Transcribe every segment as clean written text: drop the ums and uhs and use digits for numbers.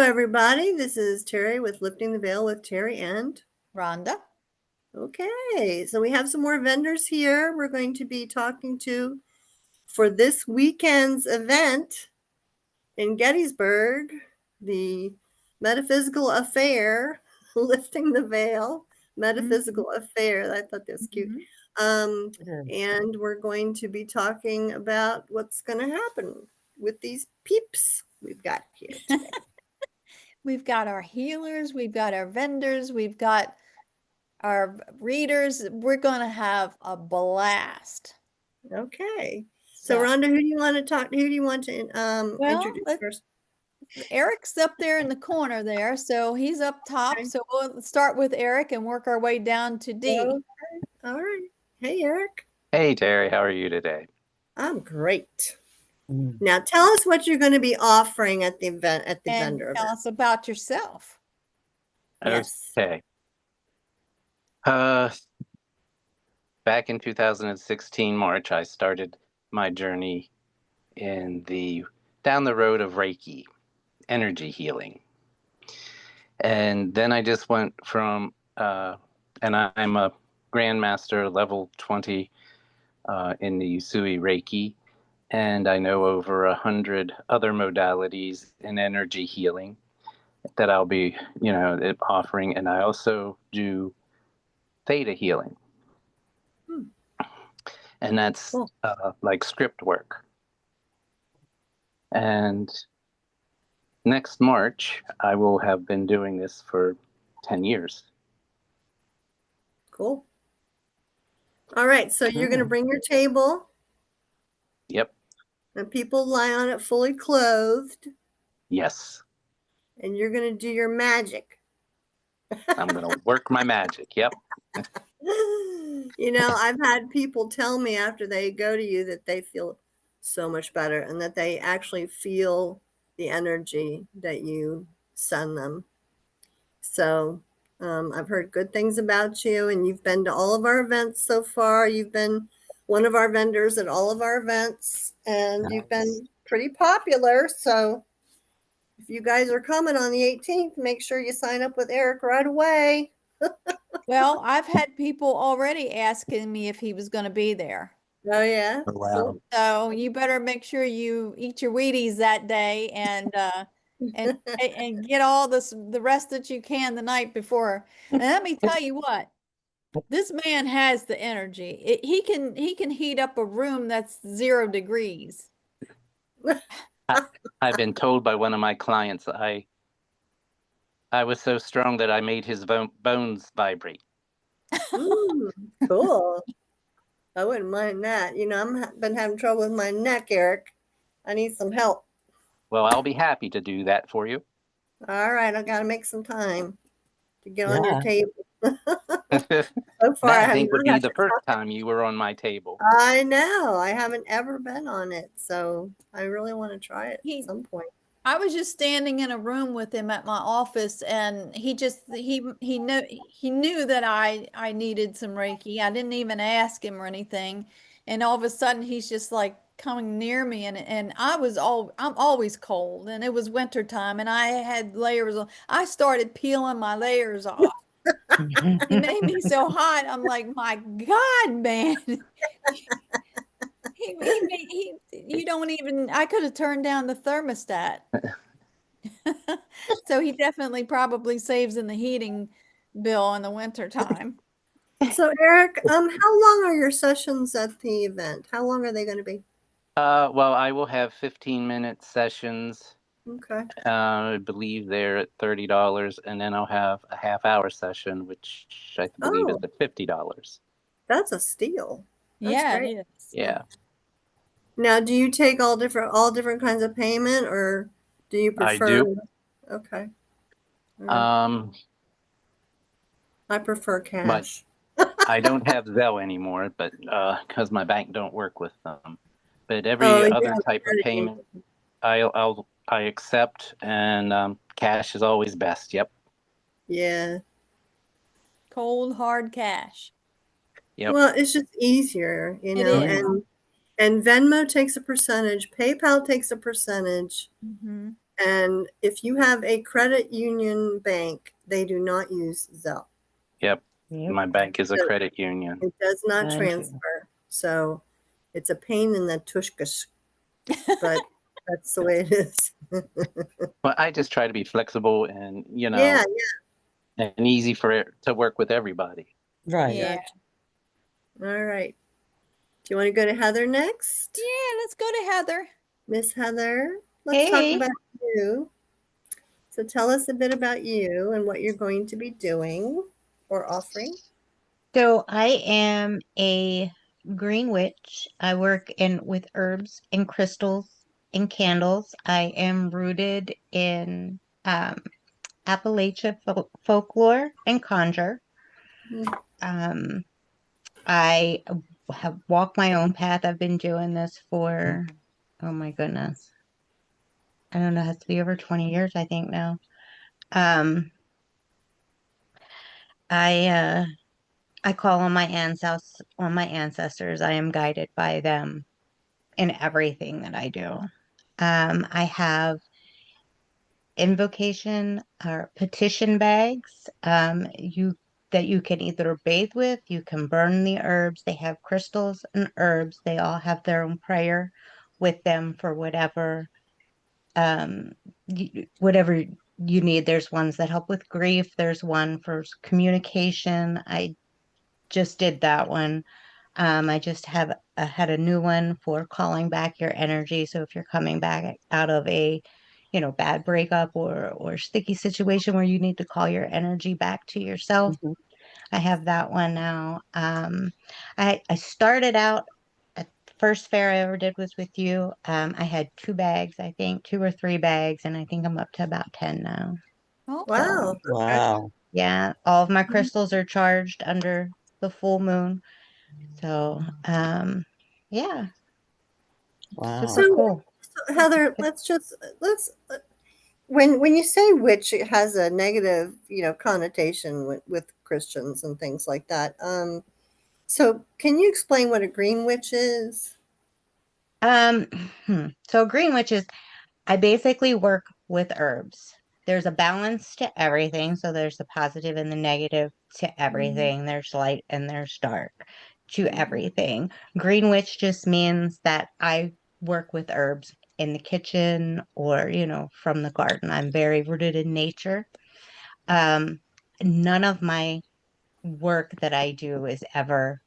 everybody. This is Terry with Lifting the Veil with Terri and Rhonda. Okay, so we have some more vendors here we're going to be talking to for this weekend's event in Gettysburg, the Metaphysical Affair, Lifting the Veil, Metaphysical Affair. I thought that was cute. And we're going to be talking about what's going to happen with these peeps we've got here today. We've got our healers, we've got our vendors, we've got our readers. We're going to have a blast. Okay. So Rhonda, who do you want to talk? Who do you want to introduce first? Eric's up there in the corner there, so he's up top. Okay. So we'll start with Eric and work our way down to D. Okay. All right. Hey, Eric. Hey, Terry. How are you today? I'm great. Now tell us what you're going to be offering at the event, at the vendor event. Tell us about yourself. Yes. Okay. Back in 2016 March, I started my journey down the road of Reiki, energy healing. And then I just went from, and I'm a Grandmaster level 20 in the Usui Reiki. And I know over 100 other modalities in energy healing that I'll be, offering. And I also do theta healing. And that's cool. Like script work. And next March, I will have been doing this for 10 years. Cool. All right. So you're going to bring your table. Yep. And people lie on it fully clothed. Yes. And you're going to do your magic. I'm going to work my magic. Yep. I've had people tell me after they go to you that they feel so much better and that they actually feel the energy that you send them. So I've heard good things about you, and you've been to all of our events so far. You've been one of our vendors at all of our events, and you've been pretty popular. So if you guys are coming on the 18th, make sure you sign up with Eric right away. Well, I've had people already asking me if he was going to be there. Oh, yeah? Oh, wow. So you better make sure you eat your Wheaties that day and get all the rest that you can the night before. And let me tell you what, this man has the energy. He can heat up a room that's 0 degrees. I've been told by one of my clients I was so strong that I made his bones vibrate. Cool. I wouldn't mind that. I've been having trouble with my neck, Eric. I need some help. Well, I'll be happy to do that for you. All right. I got to make some time to get on your table. So far, I think would be the first time you were on my table. I know. I haven't ever been on it. So I really want to try it at some point. I was just standing in a room with him at my office, and he knew that I needed some Reiki. I didn't even ask him or anything. And all of a sudden he's just like coming near me, and I'm always cold, and it was winter time, and I had layers on. I started peeling my layers off. He made me so hot. I'm like, my God, man. You don't even, I could have turned down the thermostat. So he definitely probably saves in the heating bill in the winter time. So Eric, how long are your sessions at the event? How long are they going to be? Well, I will have 15-minute sessions. Okay. I believe they're at $30, and then I'll have a half-hour session, which I believe is at $50. That's a steal. That's great. It is. Yeah. Now, do you take all different kinds of payment, or do you prefer? I do. Okay. Right. I prefer cash. I don't have Zelle anymore, but because my bank don't work with them. But every other type of payment, I accept, and cash is always best. Yep. Yeah. Cold hard cash. Yep. Well, it's just easier, and Venmo takes a percentage, PayPal takes a percentage. And if you have a credit union bank, they do not use Zelle. Yep. Yep. My bank is a So- credit union. It does not Mine too. transfer. So it's a pain in the tushkas, but that's the way it is. Well, I just try to be flexible and, Yeah, and easy for it to work with everybody. Right. Yeah. all right. Do you want to go to Heather next? Yeah, let's go to Heather. Miss Heather, let's talk Hey. about you. So tell us a bit about you and what you're going to be doing or offering. So I am a green witch. I work with herbs and crystals and candles. I am rooted in Appalachia folklore and conjure. Mhm. I have walked my own path. I've been doing this for, oh my goodness, I don't know, it has to be over 20 years, I think now. I call on my ancestors. I am guided by them in everything that I do. I have invocation or petition bags that you can either bathe with, you can burn the herbs. They have crystals and herbs. They all have their own prayer with them for um whatever you need. There's ones that help with grief. There's one for communication. I just did that one. I just had a new one for calling back your energy. So if you're coming back out of a, bad breakup or sticky situation where you need to call your energy back to yourself, Mm-hmm. Mhm. I have that one now. I started out at the first fair I ever did was with you. I had 2 bags, I think, 2 or 3 bags, and I think I'm up to about 10 now. Oh, Wow. Okay. Wow. Yeah, all of my crystals are charged under the full moon. So, yeah, Wow. super So, cool. Heather, let's when you say witch, it has a negative, connotation with Christians and things like that. So can you explain what a green witch is? Um, so green witches, I basically work with herbs. There's a balance to everything. So there's the positive and the negative to everything. There's light and there's dark to everything. Green witch just means that I work with herbs in the kitchen or, from the garden. I'm very rooted in nature. Um, None of my work that I do is ever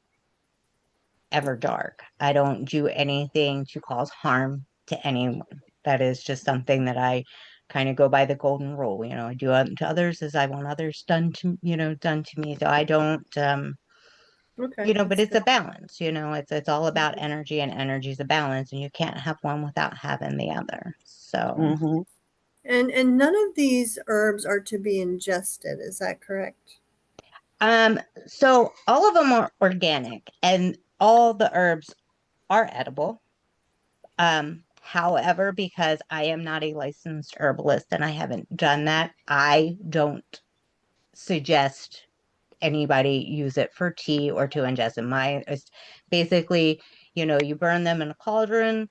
dark. I don't do anything to cause harm to anyone. That is just something that I kind of go by the golden rule. I do unto others as I want others done to me. So I don't, Okay, but that's it's good. a balance. It's all about energy, and energy is a balance, and you can't have one without having the other. So, Mm-hmm. And none of these herbs are to be ingested. Is that correct? so all of them are organic, and all the herbs are edible. However, because I am not a licensed herbalist and I haven't done that, I don't suggest anybody use it for tea or to ingest it. It's basically, you burn them in a cauldron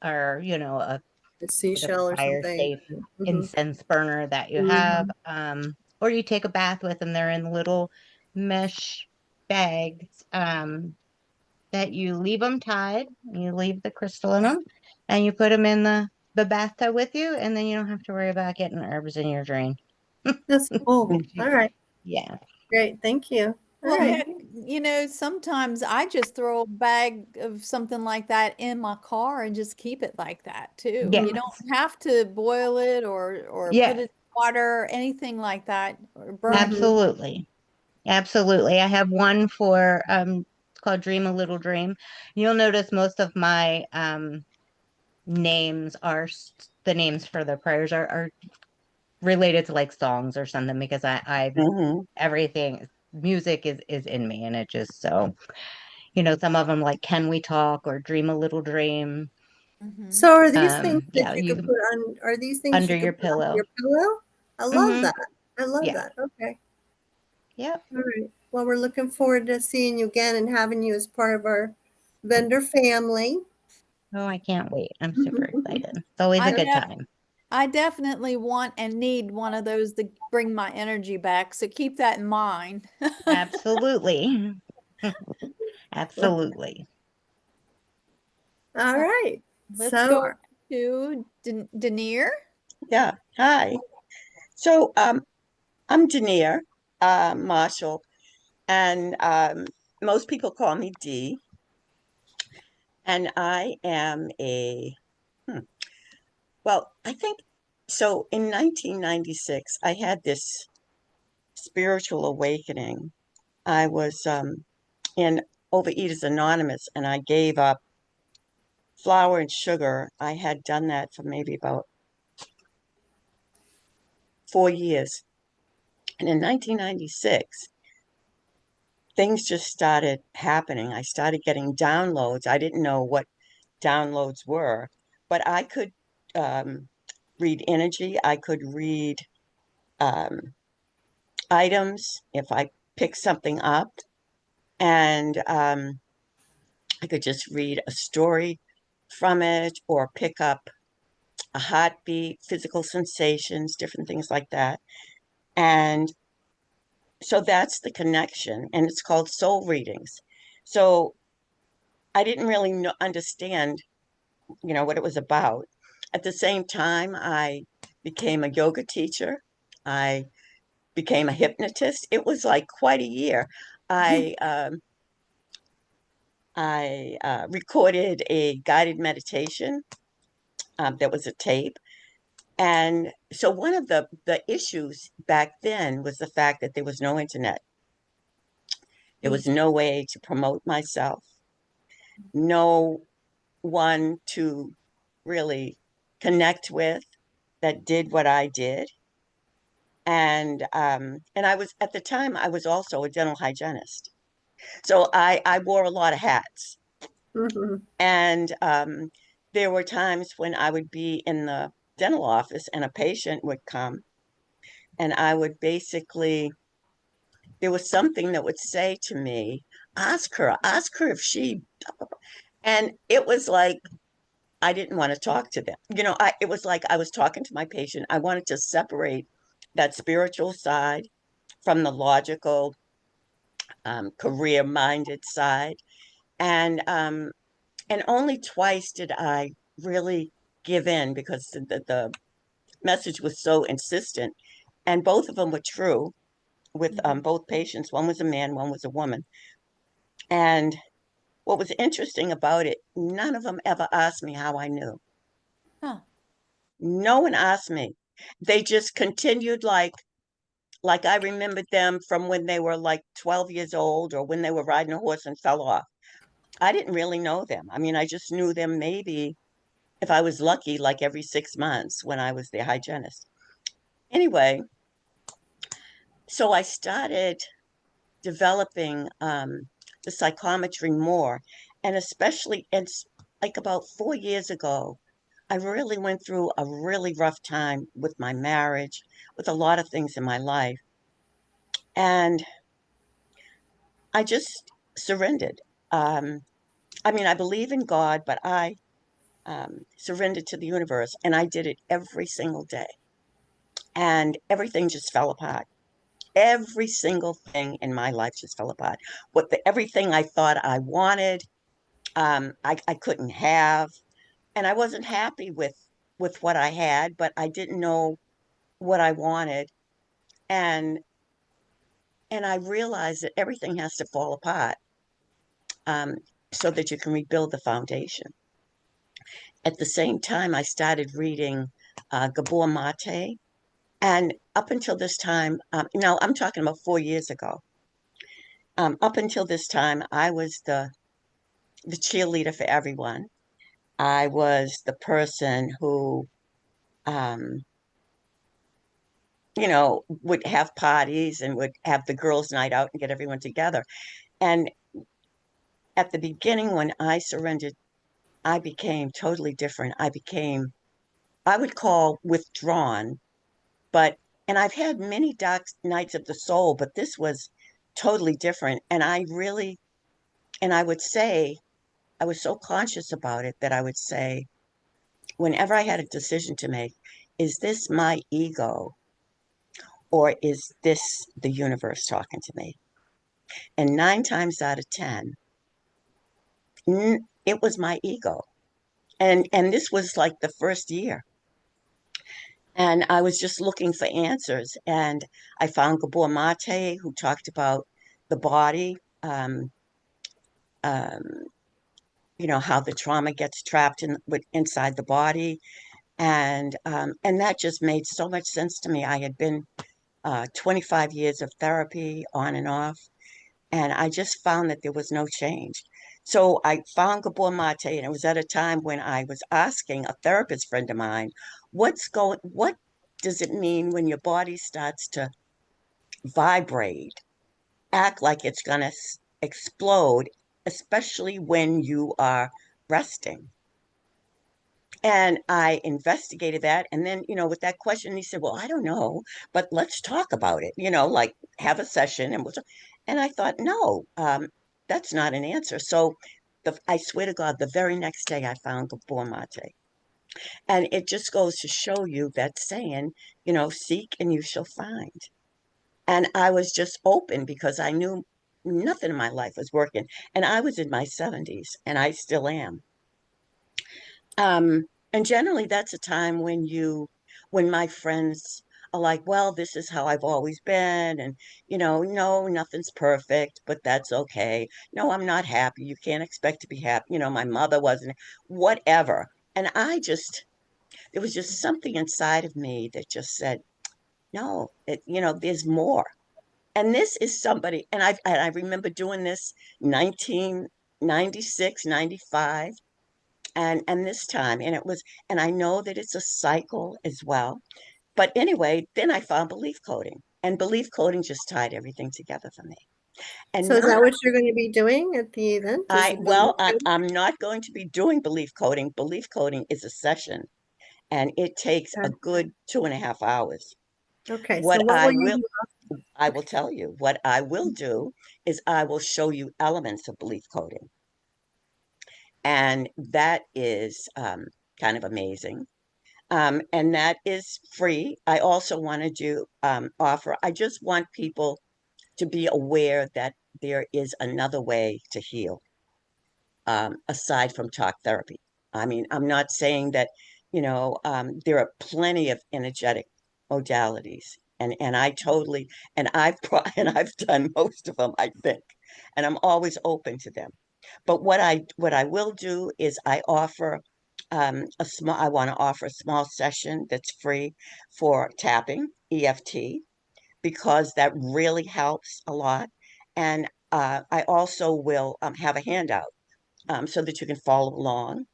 or, a A whatever seashell or fire something. safe Mhm. incense burner that you have. Mhm. Or you take a bath with them. They're in little mesh bags. That you leave them tied, you leave the crystal in them, and you put them in the bathtub with you, and then you don't have to worry about getting herbs in your drain. That's cool. All right. Yeah. Great. Thank you. All Well, right. heck, sometimes I just throw a bag of something like that in my car and just keep it like that too. Yes. You don't have to boil it or Yeah. put it in water, anything like that, or burn it. Absolutely. Absolutely. I have one for it's called Dream a Little Dream. You'll notice most of my names the names for the prayers are related to like songs or something because I've Mm-hmm. everything music is in me, and it just so some of them like Can We Talk or Dream a Little Dream. Mhm. So are these things that Yeah, you you could put on, are these things under you your could put under pillow. your pillow? I love Mm-hmm. that. I love Yeah. that. Okay. Yep. All right. Well, we're looking forward to seeing you again and having you as part of our vendor family. Oh, I can't wait. I'm super excited. It's always a I good never time. I definitely want and need one of those to bring my energy back. So keep that in mind. Absolutely. Absolutely. All right. Let's So, go to Denier. Yeah. Hi. So I'm Denier Marshall, and most people call me Dee. And I am well, I think so. In 1996, I had this spiritual awakening. I was in Overeaters Anonymous, and I gave up flour and sugar. I had done that for maybe about 4 years. And in 1996, things just started happening. I started getting downloads. I didn't know what downloads were, but I could read energy. I could read um, items if I picked something up, and I could just read a story from it or pick up a heartbeat, physical sensations, different things like that. And so that's the connection, and it's called soul readings. So I didn't really understand, what it was about. At the same time, I became a yoga teacher. I became a hypnotist. It was like quite a year. I recorded a guided meditation that was a tape. And so one of the issues back then was the fact that there was no internet. There was no way to promote myself, no one to really connect with that did what I did. And I was, at the time, I was also a dental hygienist. So I wore a lot of hats. mhm. And there were times when I would be in the dental office and a patient would come, and I would basically, there was something that would say to me, ask her if she, and it was like, I didn't want to talk to them. It was like I was talking to my patient. I wanted to separate that spiritual side from the logical, career-minded side. And only twice did I really give in because the message was so insistent. And both of them were true with both patients. One was a man, one was a woman. And what was interesting about it, none of them ever asked me how I knew. Huh. No one asked me. They just continued like I remembered them from when they were like 12 years old or when they were riding a horse and fell off. I didn't really know them. I mean, I just knew them maybe if I was lucky, like every 6 months when I was their hygienist. Anyway, so I started developing the psychometry more, and especially it's like about 4 years ago, I really went through a really rough time with my marriage, with a lot of things in my life, and I just surrendered. I mean, I believe in God, but I surrendered to the universe, and I did it every single day, and everything just fell apart. Every single thing in my life just fell apart. Everything I thought I wanted, I couldn't have, and I wasn't happy with what I had, but I didn't know what I wanted, and I realized that everything has to fall apart um, so that you can rebuild the foundation. At the same time, I started reading Gabor Mate, and up until this time, now I'm talking about 4 years ago. Up until this time, I was the cheerleader for everyone. I was the person who, um, would have parties and would have the girls' night out and get everyone together. And at the beginning, when I surrendered, I became totally different. I would call withdrawn, but, and I've had many dark nights of the soul, but this was totally different. And I would say, I was so conscious about it that I would say, whenever I had a decision to make, is this my ego or is this the universe talking to me? And 9 times out of 10, it was my ego. And this was like the first year. And I was just looking for answers. And I found Gabor Mate, who talked about the body, um, how the trauma gets trapped inside the body. And that just made so much sense to me. I had been 25 years of therapy on and off, and I just found that there was no change. So I found Gabor Mate, and it was at a time when I was asking a therapist friend of mine, what does it mean when your body starts to vibrate, act like it's going to explode, especially when you are resting? And I investigated that. And then, with that question, he said, well, I don't know, but let's talk about it, like have a session and and I thought, no, that's not an answer. So I swear to God, the very next day I found Gabor Mate. And it just goes to show you that saying, seek and you shall find. And I was just open because I knew nothing in my life was working. And I was in my 70s and I still am. Um, and generally that's a time when my friends are like, well, this is how I've always been. And, no, nothing's perfect, but that's okay. No, I'm not happy. You can't expect to be happy. My mother wasn't, whatever. And there was just something inside of me that just said, no, there's more. And this is somebody, and I remember doing this 1996, 95 and this time, and I know that it's a cycle as well. But anyway, then I found belief coding, and belief coding just tied everything together for me. And So is not that what you're going to be doing at the event? Is I it well belief I, coding? I'm not going to be doing belief coding. Belief coding is a session, and it takes a Okay. good 2.5 hours. Okay. So what what i will you will do? I will Okay. tell you what I will do is I will show you elements of belief coding, and that is kind of amazing. And that is free. I also want to I just want people to be aware that there is another way to heal, aside from talk therapy. I mean, I'm not saying that, there are plenty of energetic modalities. And I totally, and and I've done most of them, I think, and I'm always open to them. But what I will do is I want to offer a small session that's free for tapping EFT because that really helps a lot. And I also will have a handout so that you can follow along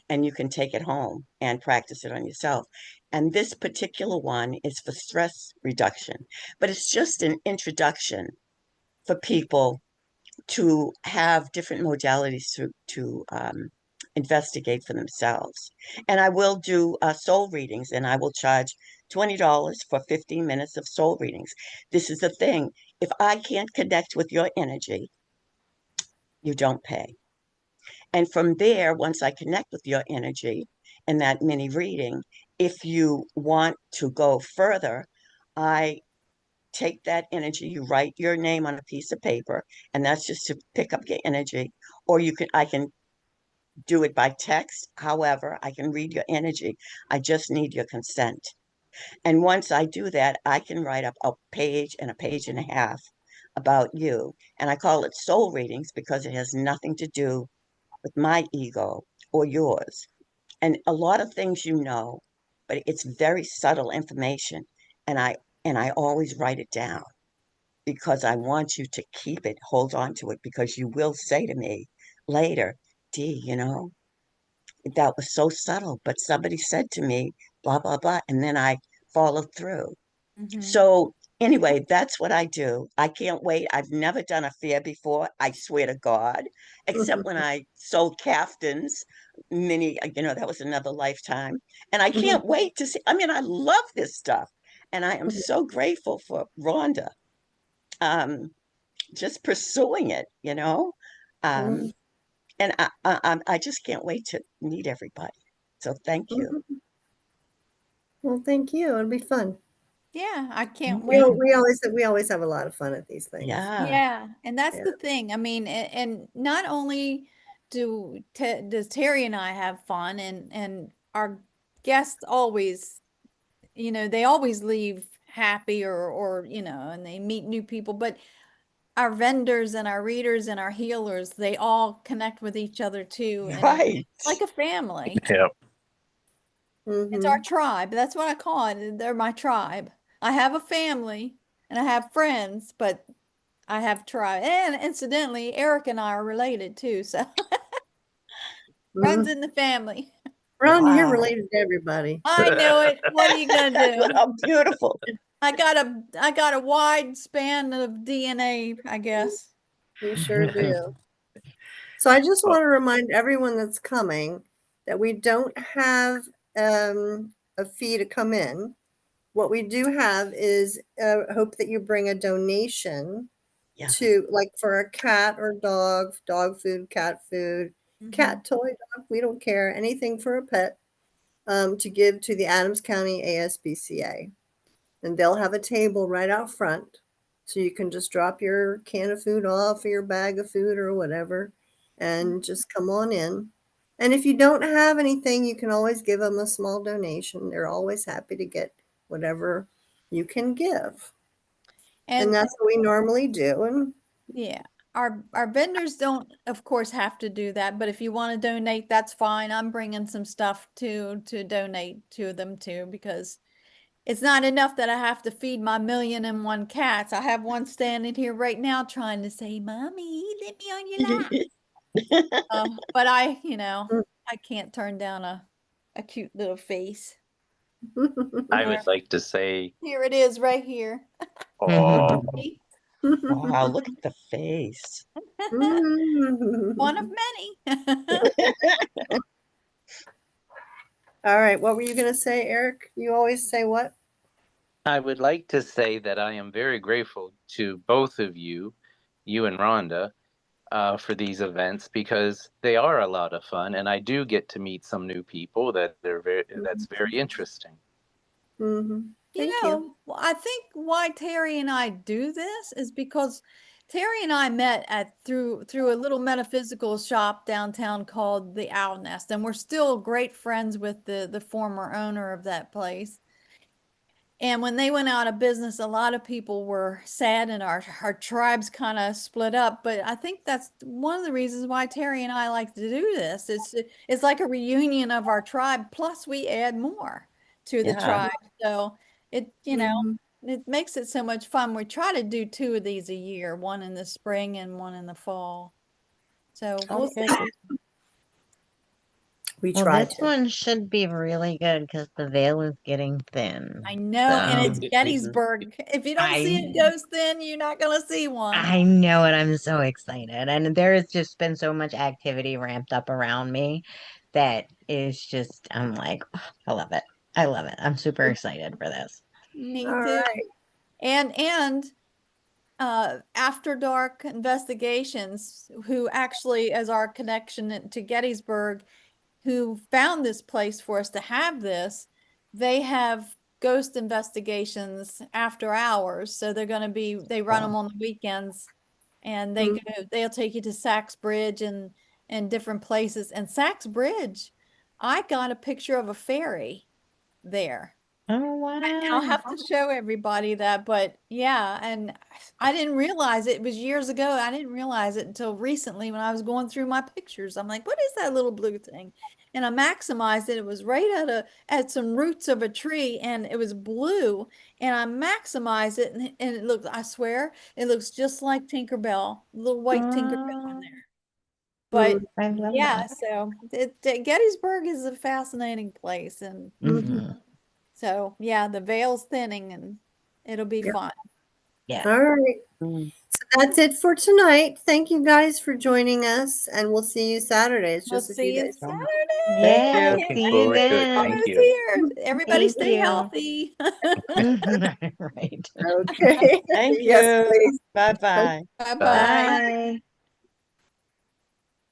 and you can take it home and practice it on yourself. And this particular one is for stress reduction, but it's just an introduction for people to have different modalities to investigate for themselves. And I will do soul readings, and I will charge $20 for 15 minutes of soul readings. This is the thing. If I can't connect with your energy, you don't pay. And from there, once I connect with your energy in that mini reading, if you want to go further, I take that energy, you write your name on a piece of paper, and that's just to pick up your energy. Or I can do it by text. However, I can read your energy. I just need your consent. And once I do that, I can write up a page and a page and a half about you. And I call it soul readings because it has nothing to do with my ego or yours. And a lot of things but it's very subtle information. And I always write it down because I want you to keep it, hold on to it, because you will say to me later, Dee, that was so subtle, but somebody said to me, blah, blah, blah. And then I followed through. Mm-hmm. So anyway, that's what I do. I can't wait. I've never done a fair before, I swear to God, except when I sold caftans that was another lifetime. And I can't wait to see. I mean, I love this stuff. And I am so grateful for Rhonda um, just pursuing it. Um, and I just can't wait to meet everybody. So thank you. Well, thank you. It'll be fun. Yeah, I can't Yeah. wait. We always have a lot of fun at these things. Yeah. Yeah, and that's Yeah. the thing. I mean, and not only does Terry and I have fun, and our guests always, they always leave happy or and they meet new people, but our vendors and our readers and our healers, they all connect with each other too, and Right. like a family. Yep. It's our Mm-hmm. tribe. That's what I call it. They're my tribe. I have a family and I have friends, but I have tribe. And incidentally, Eric and I are related too. So runs in the family. Rhonda, you're Wow. related to everybody. I know it. What are you gonna do? How beautiful. I got a wide span of DNA, I guess. You sure do. So I just want to remind everyone that's coming that we don't have a fee to come in. What we do have is hope that you bring a donation Yeah. to, like, for a cat or dog food, cat food, cat toy, dog, we don't care, anything for a pet, to give to the Adams County ASPCA. And they'll have a table right out front. So you can just drop your can of food off or your bag of food or whatever and just come on in. And if you don't have anything, you can always give them a small donation. They're always happy to get whatever you can give. And And that's what we normally do. And yeah, our vendors don't, of course, have to do that. But if you want to donate, that's fine. I'm bringing some stuff to donate to them too, because it's not enough that I have to feed my 1,000,001 cats. I have one standing here right now trying to say, "Mommy, let me on your lap." But I can't turn down a cute little face. I would like to say, Here it is, right here. oh, See? Wow, look at the face. One of many. All right. What were you going to say, Eric? You always say what? I would like to say that I am very grateful to both of you, you and Rhonda, for these events because they are a lot of fun, and I do get to meet some new people that's very interesting. Mm-hmm. Thank you. Well, I think why Terry and I do this is because Terry and I met through a little metaphysical shop downtown called the Owl Nest, and we're still great friends with the former owner of that place. And when they went out of business, a lot of people were sad and our tribes kind of split up. But I think that's one of the reasons why Terry and I like to do this. It's like a reunion of our tribe, plus we add more to the Yeah. tribe. So it Mhm. it makes it so much fun. We try to do 2 of these a year, one in the spring and one in the fall. So we'll Okay. see. We Well, try this to. one should be really good because the veil is getting thin. I know, and it's So Gettysburg. If you don't see it I goes thin, you're not gonna see one. I know it. I'm so excited. And there has just been so much activity ramped up around me that is just, I'm like, "Oh, I love it. I love it. I'm super excited for this. Me All too. right. And After Dark Investigations, who actually, as our connection to Gettysburg, who found this place for us to have this, they have ghost investigations after hours. So they run them on the weekends, and Mm. they'll take you to Sachs Bridge and different places. And Sachs Bridge, I got a picture of a ferry there. Oh, I'll wow. have to show everybody that, but yeah, and I didn't realize it was years ago. I didn't realize it until recently when I was going through my pictures. I'm like, what is that little blue thing? And I maximized it. It was right at some roots of a tree, and it was blue. And I maximized it, and it looks, I swear, it looks just like Tinkerbell, little white Tinkerbell in Oh, there. Mm. But I love yeah, that. so Gettysburg is a fascinating place, and Mhm. so yeah, the veil's thinning and it'll be Yep. fun. Yeah. All right. Mm. So that's it for tonight. Thank you guys for joining us, and we'll see you Saturday. It's We'll just a few see you days. Saturday. Thank I Yeah, you. can't Looking see you wait. forward to it. then. Thank Almost you. here. Everybody Thank stay you. healthy. Right. Okay. Thank Yes, you. please. Bye-bye. Bye-bye. Bye. Bye.